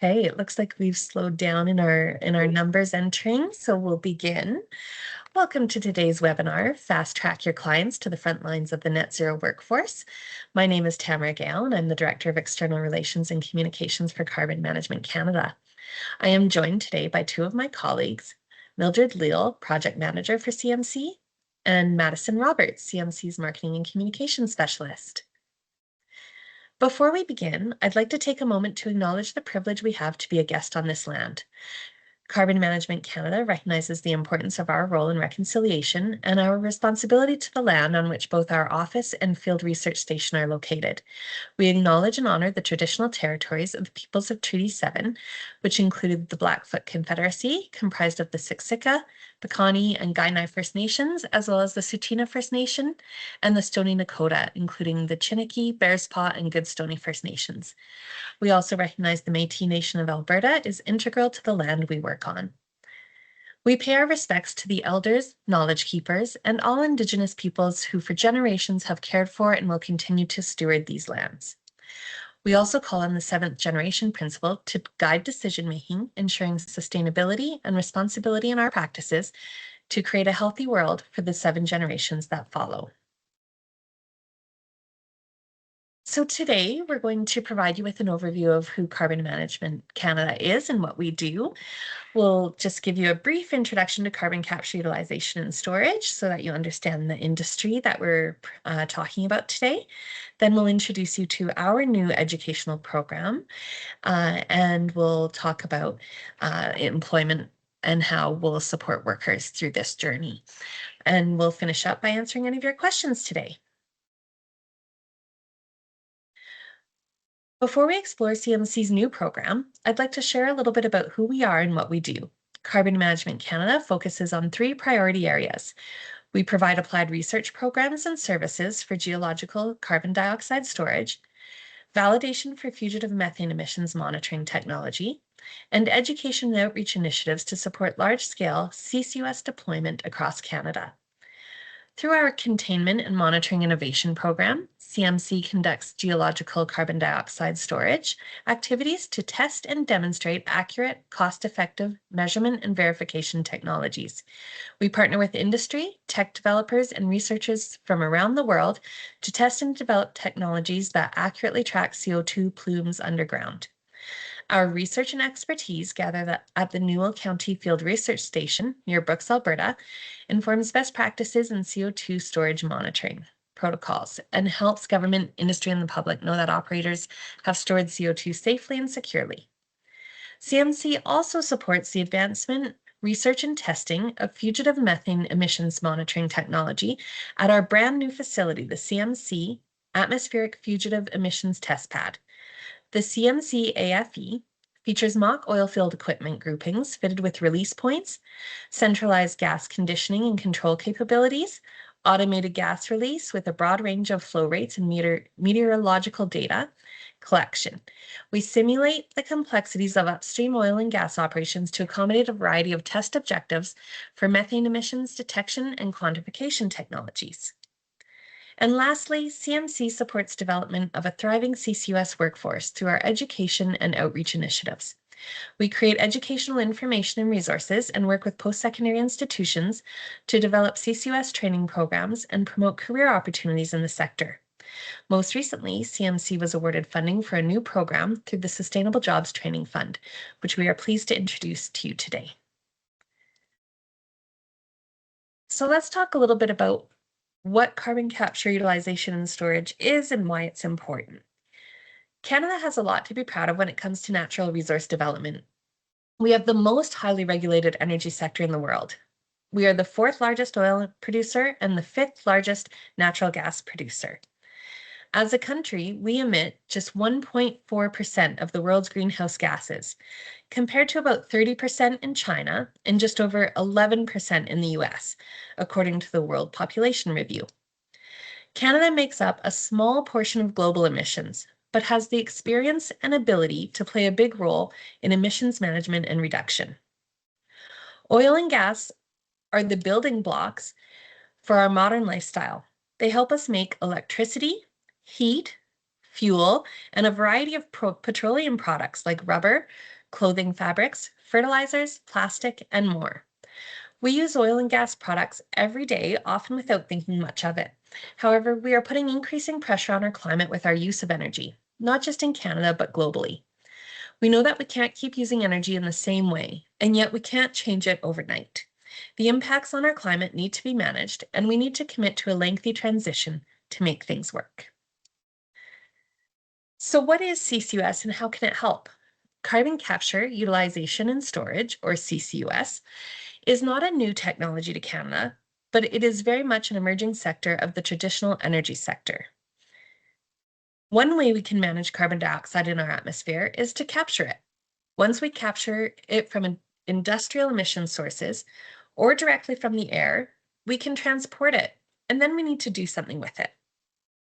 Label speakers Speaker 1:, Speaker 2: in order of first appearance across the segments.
Speaker 1: Okay, it looks like we've slowed down in our numbers entering, so we'll begin. Welcome to today's webinar, Fast Track Your Clients to the Front Lines of the Net Zero Workforce. My name is Tamara Gale, and I'm the Director of External Relations and Communications for Carbon Management Canada. I am joined today by two of my colleagues, Mildred Leal, Project Manager for CMC, and Madison Roberts, CMC's Marketing and Communications Specialist. Before we begin, I'd like to take a moment to acknowledge the privilege we have to be a guest on this land. Carbon Management Canada recognizes the importance of our role in reconciliation and our responsibility to the land on which both our office and field research station are located. We acknowledge and honor the traditional territories of the peoples of Treaty 7, which included the Blackfoot Confederacy, comprised of the Siksika, Piikani, and Kainai First Nations, as well as the Tsuut'ina First Nation, and the Stoney Nakoda, including the Chiniki, Bearspaw, and Goodstoney First Nations. We also recognize the Métis Nation of Alberta is integral to the land we work on. We pay our respects to the elders, knowledge keepers, and all Indigenous peoples who for generations have cared for and will continue to steward these lands. We also call on the seventh generation principle to guide decision-making, ensuring sustainability and responsibility in our practices to create a healthy world for the 7 generations that follow. So today we're going to provide you with an overview of who Carbon Management Canada is and what we do. We'll just give you a brief introduction to carbon capture, utilization, and storage so that you understand the industry that we're talking about today. Then we'll introduce you to our new educational program, and we'll talk about employment and how we'll support workers through this journey. And we'll finish up by answering any of your questions today. Before we explore CMC's new program, I'd like to share a little bit about who we are and what we do. Carbon Management Canada focuses on 3 priority areas. We provide applied research programs and services for geological carbon dioxide storage, validation for fugitive methane emissions monitoring technology, and education and outreach initiatives to support large-scale CCUS deployment across Canada. Through our Containment and Monitoring Innovation Program, CMC conducts geological carbon dioxide storage activities to test and demonstrate accurate, cost-effective measurement and verification technologies. We partner with industry, tech developers, and researchers from around the world to test and develop technologies that accurately track CO2 plumes underground. Our research and expertise gathered at the Newell County Field Research Station near Brooks, Alberta, informs best practices in CO2 storage monitoring protocols and helps government, industry, and the public know that operators have stored CO2 safely and securely. CMC also supports the advancement, research, and testing of fugitive methane emissions monitoring technology at our brand new facility, the CMC Atmospheric Fugitive Emissions Test Pad. The CMC AFE features mock oil field equipment groupings fitted with release points, centralized gas conditioning and control capabilities, automated gas release with a broad range of flow rates and meteorological data collection. We simulate the complexities of upstream oil and gas operations to accommodate a variety of test objectives for methane emissions detection and quantification technologies. And lastly, CMC supports development of a thriving CCUS workforce through our education and outreach initiatives. We create educational information and resources and work with post-secondary institutions to develop CCUS training programs and promote career opportunities in the sector. Most recently, CMC was awarded funding for a new program through the Sustainable Jobs Training Fund, which we are pleased to introduce to you today. So let's talk a little bit about what carbon capture, utilization, and storage is and why it's important. Canada has a lot to be proud of when it comes to natural resource development. We have the most highly regulated energy sector in the world. We are the 4th largest oil producer and the 5th largest natural gas producer. As a country, we emit just 1.4% of the world's greenhouse gases, compared to about 30% in China and just over 11% in the US, according to the World Population Review. Canada makes up a small portion of global emissions, but has the experience and ability to play a big role in emissions management and reduction. Oil and gas are the building blocks for our modern lifestyle. They help us make electricity, heat, fuel, and a variety of petroleum products like rubber, clothing fabrics, fertilizers, plastic, and more. We use oil and gas products every day, often without thinking much of it. However, we are putting increasing pressure on our climate with our use of energy, not just in Canada, but globally. We know that we can't keep using energy in the same way, and yet we can't change it overnight. The impacts on our climate need to be managed, and we need to commit to a lengthy transition to make things work. So what is CCUS and how can it help? Carbon capture, utilization, and storage, or CCUS, is not a new technology to Canada, but it is very much an emerging sector of the traditional energy sector. One way we can manage carbon dioxide in our atmosphere is to capture it. Once we capture it from industrial emission sources or directly from the air, we can transport it, and then we need to do something with it.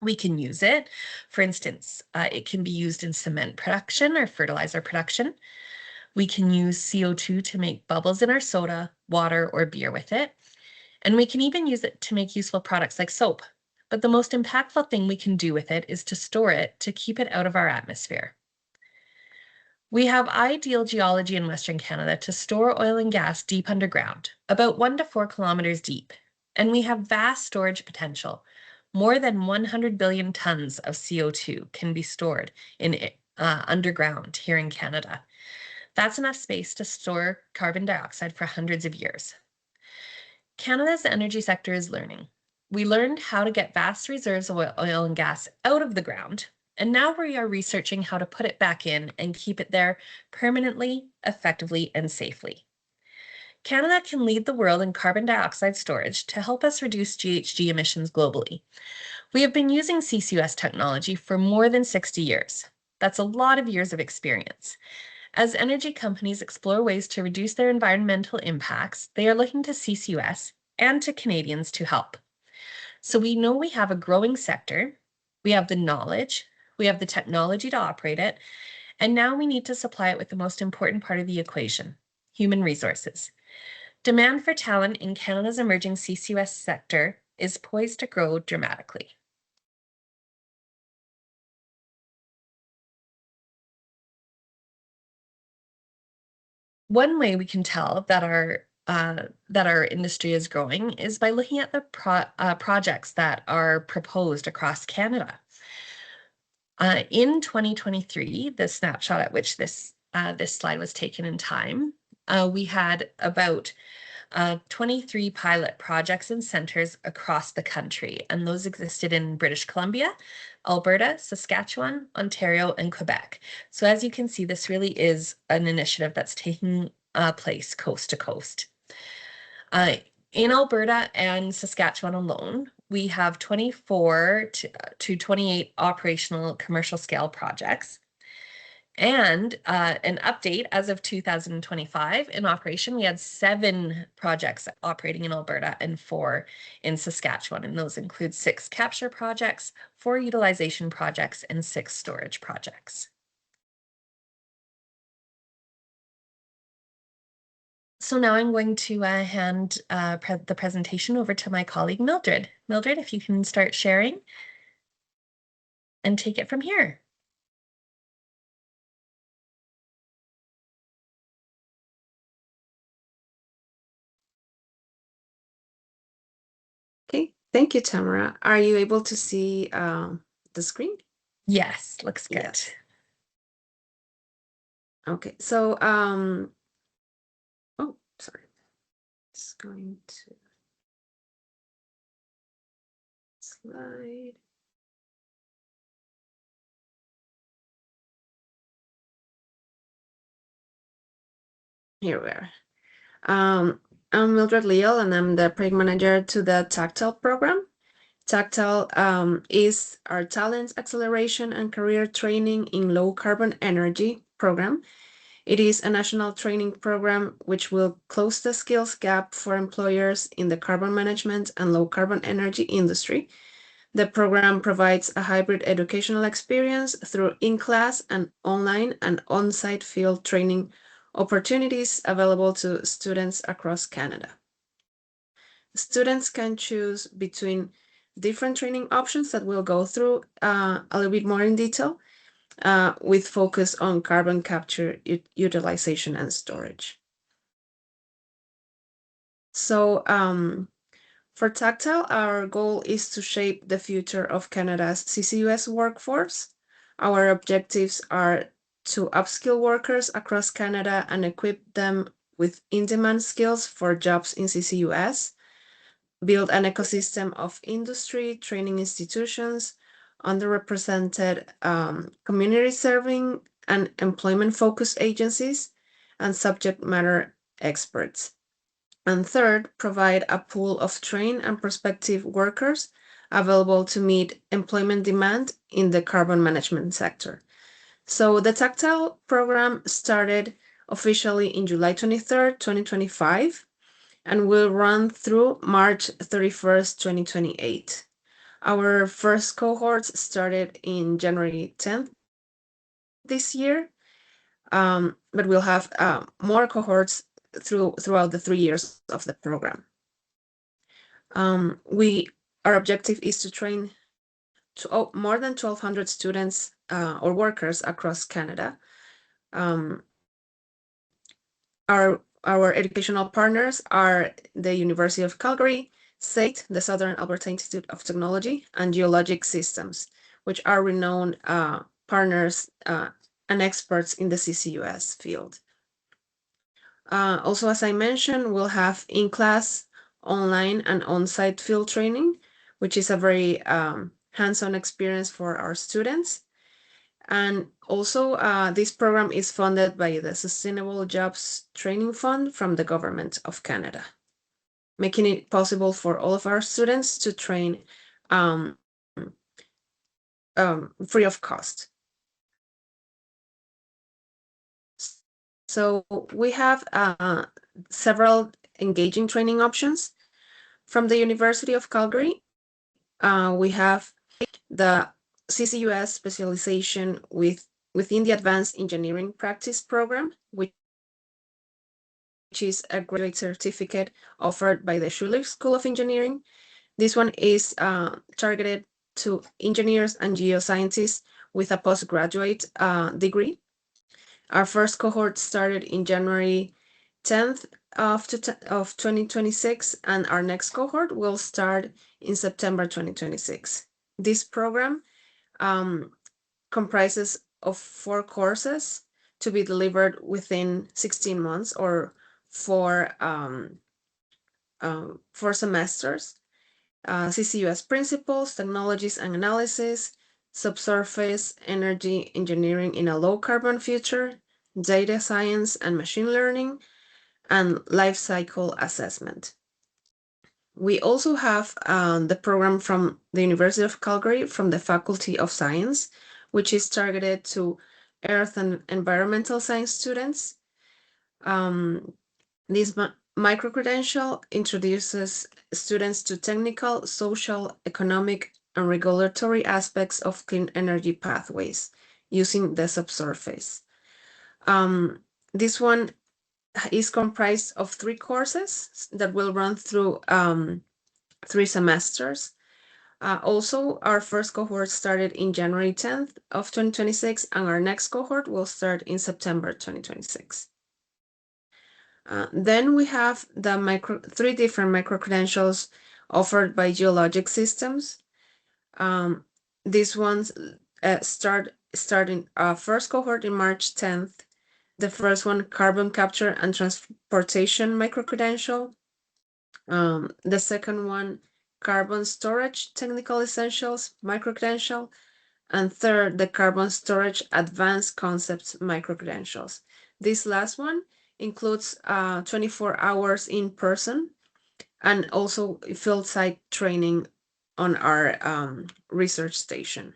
Speaker 1: We can use it. For instance, it can be used in cement production or fertilizer production. We can use CO2 to make bubbles in our soda, water, or beer with it. And we can even use it to make useful products like soap. But the most impactful thing we can do with it is to store it to keep it out of our atmosphere. We have ideal geology in Western Canada to store oil and gas deep underground, about 1 to 4 kilometers deep. And we have vast storage potential. More than 100 billion tons of CO2 can be stored in underground here in Canada. That's enough space to store carbon dioxide for hundreds of years. Canada's energy sector is learning. We learned how to get vast reserves of oil and gas out of the ground, and now we are researching how to put it back in and keep it there permanently, effectively, and safely. Canada can lead the world in carbon dioxide storage to help us reduce GHG emissions globally. We have been using CCUS technology for more than 60 years. That's a lot of years of experience. As energy companies explore ways to reduce their environmental impacts, they are looking to CCUS and to Canadians to help. So we know we have a growing sector, we have the knowledge, we have the technology to operate it, and now we need to supply it with the most important part of the equation, human resources. Demand for talent in Canada's emerging CCUS sector is poised to grow dramatically. One way we can tell that our industry is growing is by looking at the projects that are proposed across Canada. In 2023, the snapshot at which this slide was taken in time, we had about 23 pilot projects and centers across the country, and those existed in British Columbia, Alberta, Saskatchewan, Ontario, and Quebec. So as you can see, this really is an initiative that's taking place coast to coast. In Alberta and Saskatchewan alone, we have 24 to 28 operational commercial scale projects. And an update as of 2025 in operation, we had 7 projects operating in Alberta and 4 in Saskatchewan. And those include 6 capture projects, 4 utilization projects, and 6 storage projects. So now I'm going to hand the presentation over to my colleague, Mildred. Mildred, if you can start sharing and take it from here.
Speaker 2: Okay, thank you, Tamara. Are you able to see the screen?
Speaker 1: Yes, looks good.
Speaker 2: Yes. Okay, so oh, sorry. Just going to slide. Here we are. I'm Mildred Leal, and I'm the project manager to the Tactile program. Tactile is our talent acceleration and career training in low carbon energy program. It is a national training program which will close the skills gap for employers in the carbon management and low carbon energy industry. The program provides a hybrid educational experience through in-class and online and on-site field training opportunities available to students across Canada. Students can choose between different training options that we'll go through a little bit more in detail, with focus on carbon capture, utilization, and storage. So for Tactile, our goal is to shape the future of Canada's CCUS workforce. Our objectives are to upskill workers across Canada and equip them with in-demand skills for jobs in CCUS, build an ecosystem of industry, training institutions, underrepresented community serving and employment-focused agencies, and subject matter experts. And third, provide a pool of trained and prospective workers available to meet employment demand in the carbon management sector. So the Tactile program started officially in July 23rd, 2025, and will run through March 31st, 2028. Our first cohorts started in January 10th this year, but we'll have more cohorts throughout the 3 years of the program. Our objective is to train more than 1,200 students or workers across Canada. Our educational partners are the University of Calgary, SAIT, the Southern Alberta Institute of Technology, and Geologic Systems, which are renowned partners and experts in the CCUS field. Also, as I mentioned, we'll have in-class, online, and on-site field training, which is a very hands-on experience for our students. And also, this program is funded by the Sustainable Jobs Training Fund from the Government of Canada, making it possible for all of our students to train free of cost. So we have several engaging training options. From the University of Calgary, we have the CCUS specialization within the Advanced Engineering Practice Program, which is a graduate certificate offered by the Schuler School of Engineering. This one is targeted to engineers and geoscientists with a postgraduate degree. Our first cohort started in January 10th of 2026, and our next cohort will start in September 2026. This program comprises of 4 courses to be delivered within 16 months or 4 semesters. CCUS principles, technologies and analysis, subsurface energy engineering in a low carbon future, data science and machine learning, and life cycle assessment. We also have the program from the University of Calgary from the Faculty of Science, which is targeted to earth and environmental science students. This micro-credential introduces students to technical, social, economic, and regulatory aspects of clean energy pathways using the subsurface. This one is comprised of 3 courses that will run through 3 semesters. Also, our first cohort started in January 10th of 2026, and our next cohort will start in September 2026. Then we have the 3 different micro-credentials offered by Geologic Systems. These ones starting first cohort in March 10th. The first one, Carbon Capture and Transportation Micro-Credential. The second one, Carbon Storage Technical Essentials Micro-Credential. And third, the Carbon Storage Advanced Concepts Micro-Credentials. This last one includes 24 hours in person and also field site training on our research station.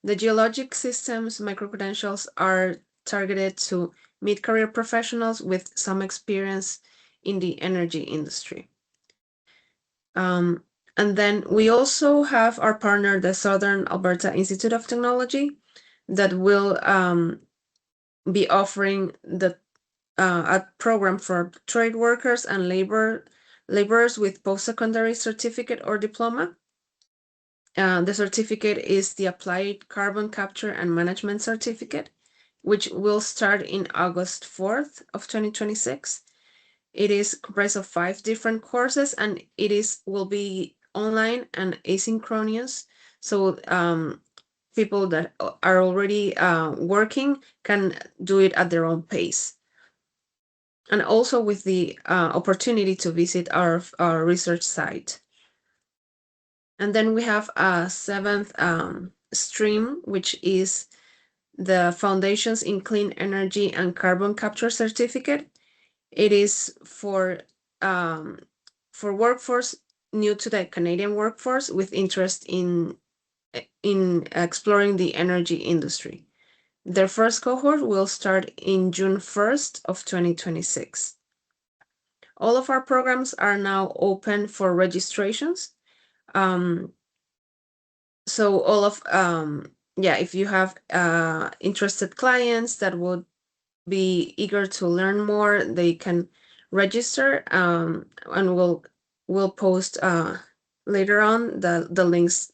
Speaker 2: The Geologic Systems Micro-Credentials are targeted to mid-career professionals with some experience in the energy industry. And then we also have our partner, the Southern Alberta Institute of Technology, that will be offering a program for trade workers and labor laborers with post-secondary certificate or diploma. The certificate is the Applied Carbon Capture and Management Certificate, which will start in August 4th of 2026. It is comprised of 5 different courses, and will be online and asynchronous. So people that are already working can do it at their own pace. And also with the opportunity to visit our research site. And then we have a 7th stream, which is the Foundations in Clean Energy and Carbon Capture Certificate. It is for workforce new to the Canadian workforce with interest in exploring the energy industry. Their first cohort will start in June 1st of 2026. All of our programs are now open for registrations. So all of if you have interested clients that would be eager to learn more, they can register, and we'll post later on the links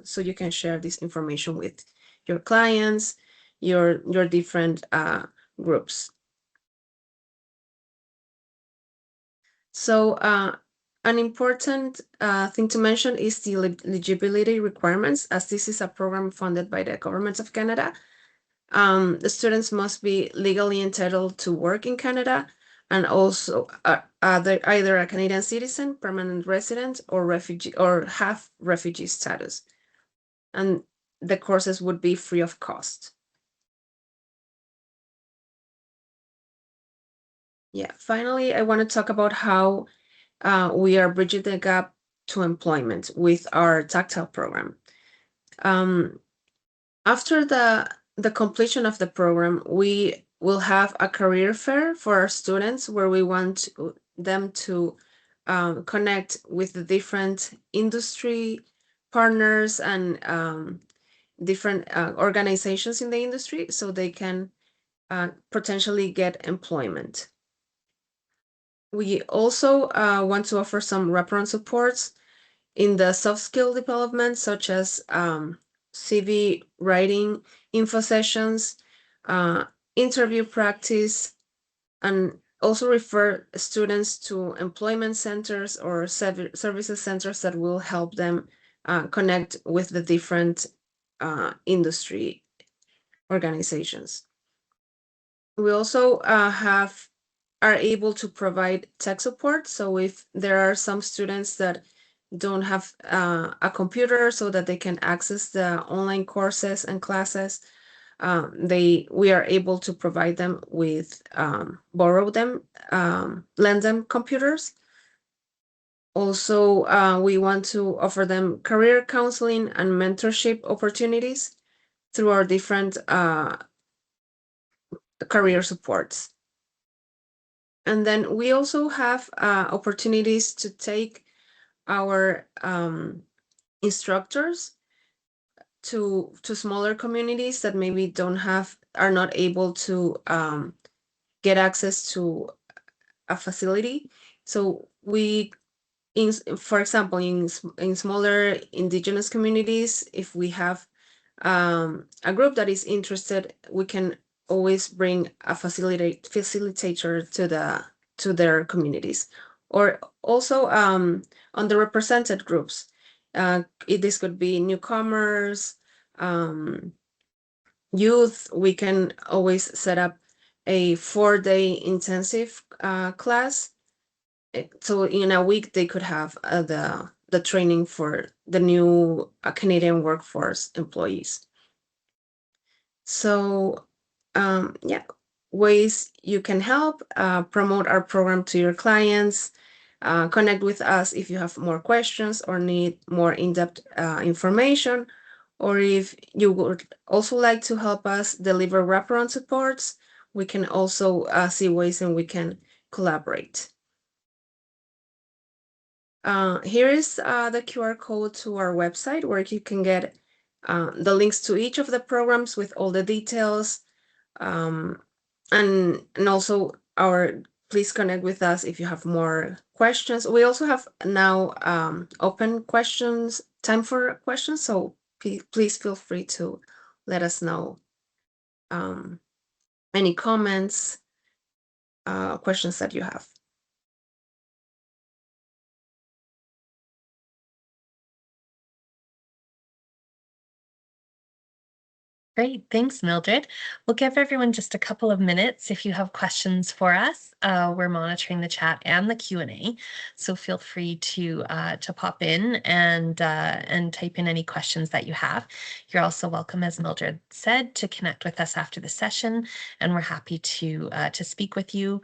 Speaker 2: so you can share this information with your clients, your different groups. So an important thing to mention is the eligibility requirements, as this is a program funded by the Government of Canada. The students must be legally entitled to work in Canada, and also either a Canadian citizen, permanent resident, or refugee, or have refugee status. And the courses would be free of cost. Yeah, finally, I want to talk about how we are bridging the gap to employment with our Tactile program. After the completion of the program, we will have a career fair for our students where we want them to connect with the different industry partners and different organizations in the industry so they can potentially get employment. We also want to offer some wraparound supports in the soft skill development, such as CV writing, info sessions, interview practice, and also refer students to employment centers or services centers that will help them connect with the different industry organizations. We also are able to provide tech support. So if there are some students that don't have a computer so that they can access the online courses and classes, we are able to provide them with borrow them, lend them computers. Also, we want to offer them career counseling and mentorship opportunities through our different career supports. And then we also have opportunities to take our instructors to smaller communities that maybe are not able to get access to a facility. So for example, in smaller indigenous communities, if we have a group that is interested, we can always bring a facilitator to their communities. Or also underrepresented groups. This could be newcomers, youth. We can always set up a 4-day intensive class. So in a week, they could have the training for the new Canadian workforce employees. So ways you can help promote our program to your clients. Connect with us if you have more questions or need more in-depth information, or if you would also like to help us deliver wraparound supports. We can also see ways and we can collaborate. Here is the QR code to our website where you can get the links to each of the programs with all the details, and also please connect with us if you have more questions. We also have now open questions, time for questions. So please feel free to let us know any comments, questions that you have.
Speaker 1: Great. Thanks, Mildred. We'll give everyone just a couple of minutes if you have questions for us. We're monitoring the chat and the Q&A, so feel free to pop in and type in any questions that you have. You're also welcome, as Mildred said, to connect with us after the session, and we're happy to speak with you.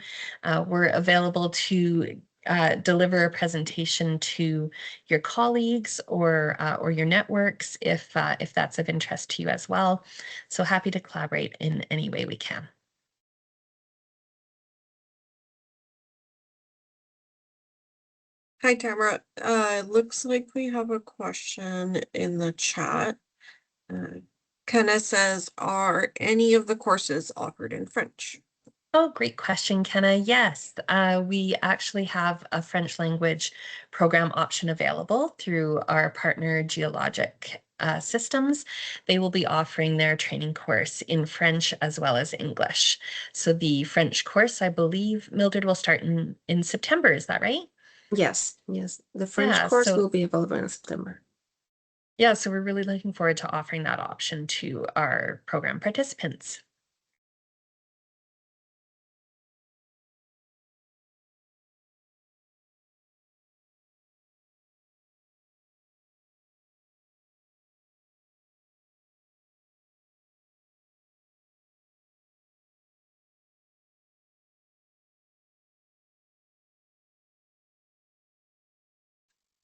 Speaker 1: We're available to deliver a presentation to your colleagues or your networks if that's of interest to you as well. So happy to collaborate in any way we can.
Speaker 3: Hi, Tamara. Looks like we have a question in the chat. Kenna says, are any of the courses offered in French?
Speaker 1: Oh, great question, Kenna. Yes, we actually have a French language program option available through our partner Geologic Systems. They will be offering their training course in French as well as English. So the French course, I believe, Mildred, will start in September. Is that right?
Speaker 2: Yes. The French course will be available in September.
Speaker 1: Yeah, so we're really looking forward to offering that option to our program participants.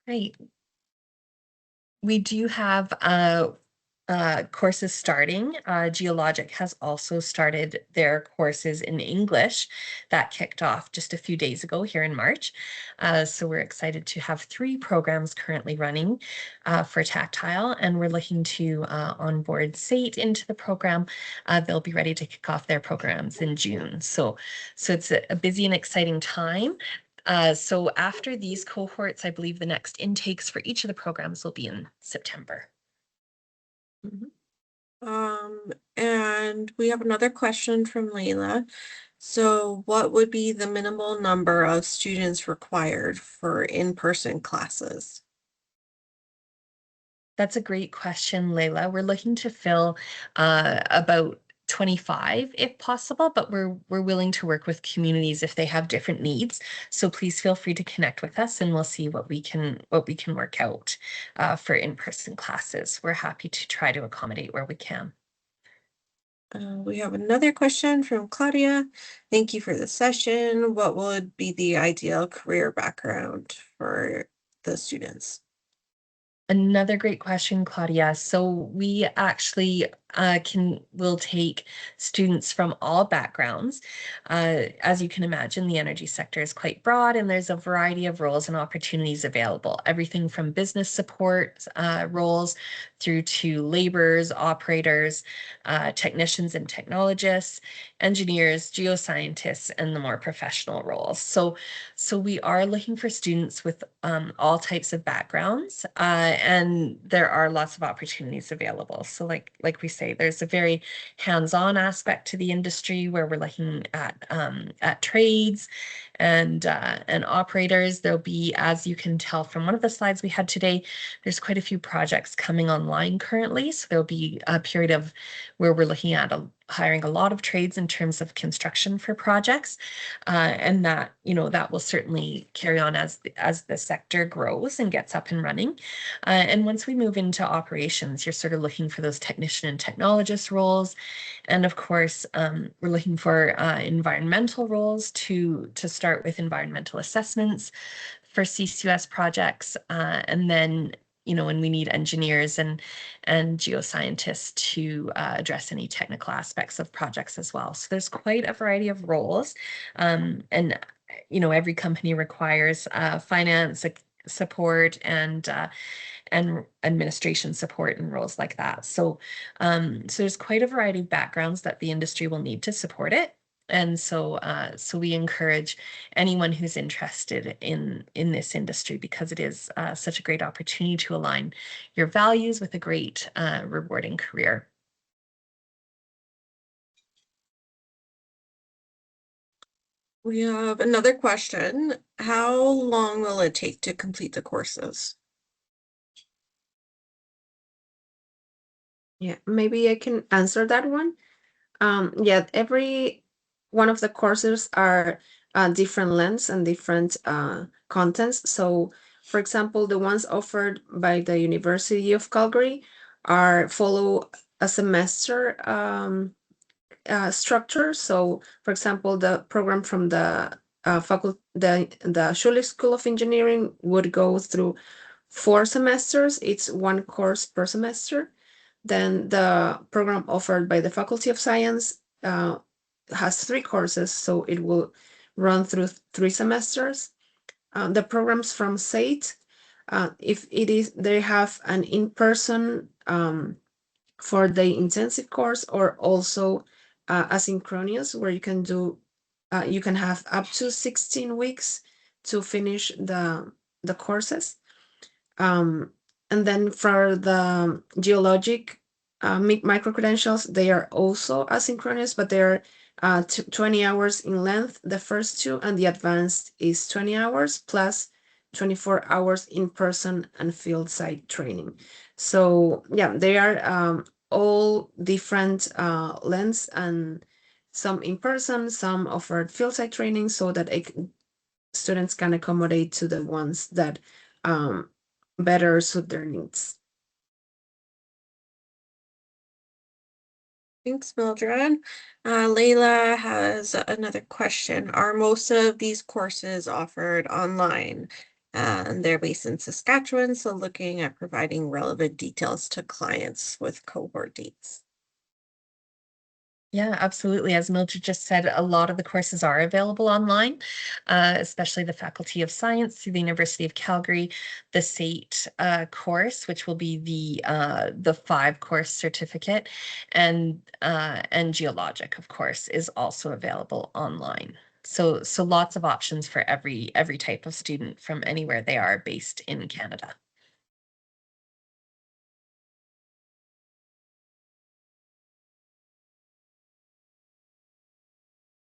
Speaker 1: Great. We do have courses starting. Geologic has also started their courses in English that kicked off just a few days ago here in March. So we're excited to have 3 programs currently running for Tactile, and we're looking to onboard SAIT into the program. They'll be ready to kick off their programs in June. So it's a busy and exciting time. So after these cohorts, I believe the next intakes for each of the programs will be in September.
Speaker 3: And we have another question from Layla. So what would be the minimal number of students required for in-person classes?
Speaker 1: That's a great question, Layla. We're looking to fill about 25 if possible, but we're willing to work with communities if they have different needs. So please feel free to connect with us and we'll see what we can work out for in-person classes. We're happy to try to accommodate where we can.
Speaker 3: We have another question from Claudia. Thank you for the session. What would be the ideal career background for the students?
Speaker 1: Another great question, Claudia. So we actually will take students from all backgrounds. As you can imagine, the energy sector is quite broad and there's a variety of roles and opportunities available. Everything from business support roles through to laborers, operators, technicians and technologists, engineers, geoscientists, and the more professional roles. So we are looking for students with all types of backgrounds, and there are lots of opportunities available. So like we say, there's a very hands-on aspect to the industry where we're looking at trades and operators. There'll be, as you can tell from one of the slides we had today, there's quite a few projects coming online currently. So there'll be a period of where we're looking at hiring a lot of trades in terms of construction for projects, and that will certainly carry on as the sector grows and gets up and running. And once we move into operations, you're sort of looking for those technician and technologist roles. And of course, we're looking for environmental roles to start with environmental assessments for CCUS projects. And then, when we need engineers and geoscientists to address any technical aspects of projects as well. So there's quite a variety of roles. And, every company requires finance support and administration support and roles like that. So there's quite a variety of backgrounds that the industry will need to support it. And so we encourage anyone who's interested in this industry, because it is such a great opportunity to align your values with a great rewarding career.
Speaker 3: We have another question. How long will it take to complete the courses?
Speaker 2: Yeah, maybe I can answer that one. Yeah, every one of the courses are different lengths and different contents. So, for example, the ones offered by the University of Calgary follow a semester structure. So, for example, the program from the the Schulich School of Engineering would go through 4 semesters. It's one course per semester. Then the program offered by the Faculty of Science has 3 courses, so it will run through 3 semesters. The programs from SAIT, if it is, they have an in-person for the intensive course, or also asynchronous, where you can have up to 16 weeks to finish the courses. And then for the geologic micro credentials, they are also asynchronous, but they're 20 hours in length, the first 2, and the advanced is 20 hours plus 24 hours in person and field site training. So yeah, they are all different lengths, and some in person, some offered field site training, so that students can accommodate to the ones that better suit their needs.
Speaker 3: Thanks, Mildred. Layla has another question. Are most of these courses offered online? And they're based in Saskatchewan, so looking at providing relevant details to clients with cohort dates.
Speaker 1: Yeah, absolutely. As Mildred just said, a lot of the courses are available online, especially the Faculty of Science through the University of Calgary, the SAIT course, which will be the 5-course certificate, and Geologic, of course, is also available online. So lots of options for every type of student from anywhere they are based in Canada.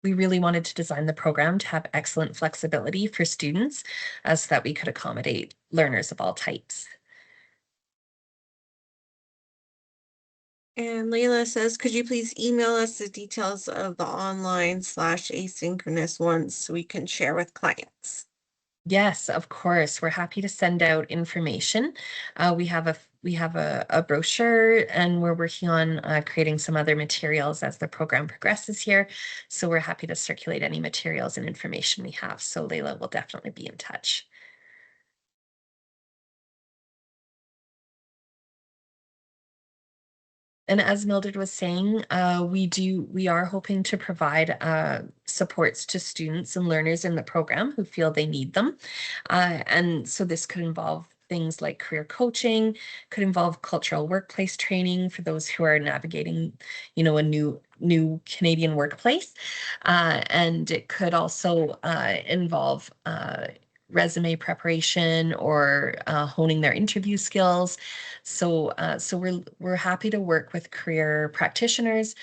Speaker 1: We really wanted to design the program to have excellent flexibility for students so that we could accommodate learners of all types.
Speaker 3: And Layla says, could you please email us the details of the online/asynchronous ones so we can share with clients?
Speaker 1: Yes, of course. We're happy to send out information. We have a brochure, and we're working on creating some other materials as the program progresses here. So we're happy to circulate any materials and information we have. So Layla will definitely be in touch. And as Mildred was saying, we are hoping to provide supports to students and learners in the program who feel they need them. And so this could involve things like career coaching, could involve cultural workplace training for those who are navigating, a new Canadian workplace. And it could also involve resume preparation or honing their interview skills. So we're happy to work with career practitioners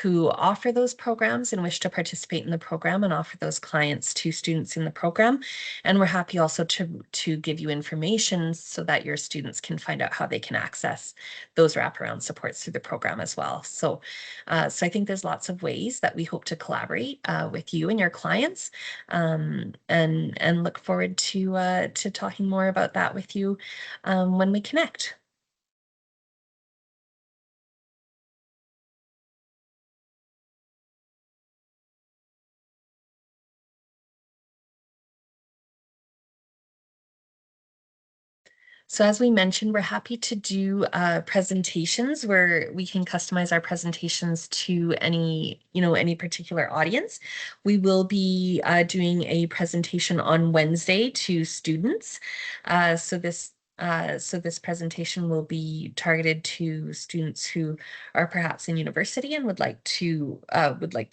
Speaker 1: who offer those programs and wish to participate in the program and offer those clients to students in the program. And we're happy also to give you information so that your students can find out how they can access those wraparound supports through the program as well. So I think there's lots of ways that we hope to collaborate with you and your clients, and look forward to talking more about that with you when we connect. So as we mentioned, we're happy to do presentations where we can customize our presentations to any particular audience. We will be doing a presentation on Wednesday to students. So So this presentation will be targeted to students who are perhaps in university and would like to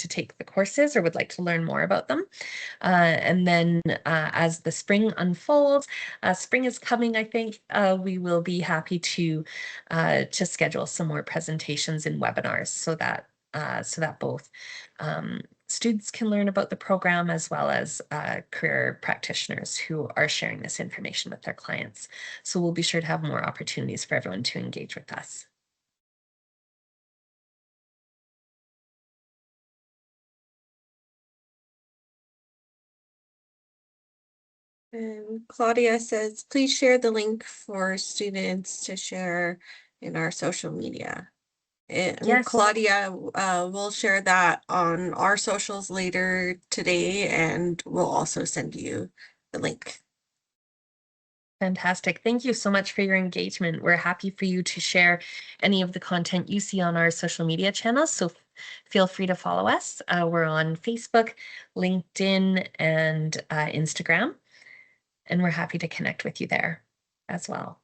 Speaker 1: take the courses or would like to learn more about them. And then as the spring unfolds, spring is coming, I think, we will be happy to schedule some more presentations and webinars so that both students can learn about the program as well as career practitioners who are sharing this information with their clients. So we'll be sure to have more opportunities for everyone to engage with us.
Speaker 3: And Claudia says, please share the link for students to share in our social media. And
Speaker 1: Yes.
Speaker 3: Claudia will share that on our socials later today, and we'll also send you the link.
Speaker 1: Fantastic. Thank you so much for your engagement. We're happy for you to share any of the content you see on our social media channels. So feel free to follow us. We're on Facebook, LinkedIn, and Instagram, and we're happy to connect with you there as well.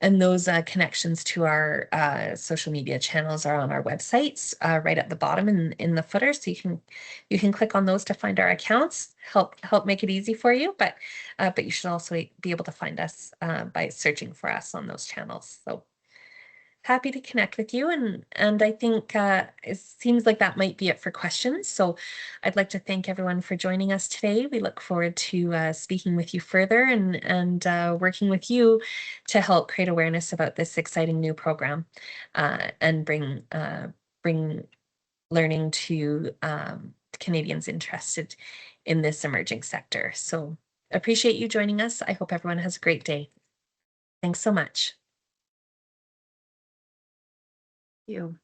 Speaker 1: And those connections to our social media channels are on our websites right at the bottom in the footer. So you can click on those to find our accounts, help make it easy for you. But you should also be able to find us by searching for us on those channels. So happy to connect with you. And I think it seems like that might be it for questions. So I'd like to thank everyone for joining us today. We look forward to speaking with you further and working with you to help create awareness about this exciting new program and bring learning to Canadians interested in this emerging sector. So appreciate you joining us. I hope everyone has a great day. Thanks so much.
Speaker 2: You.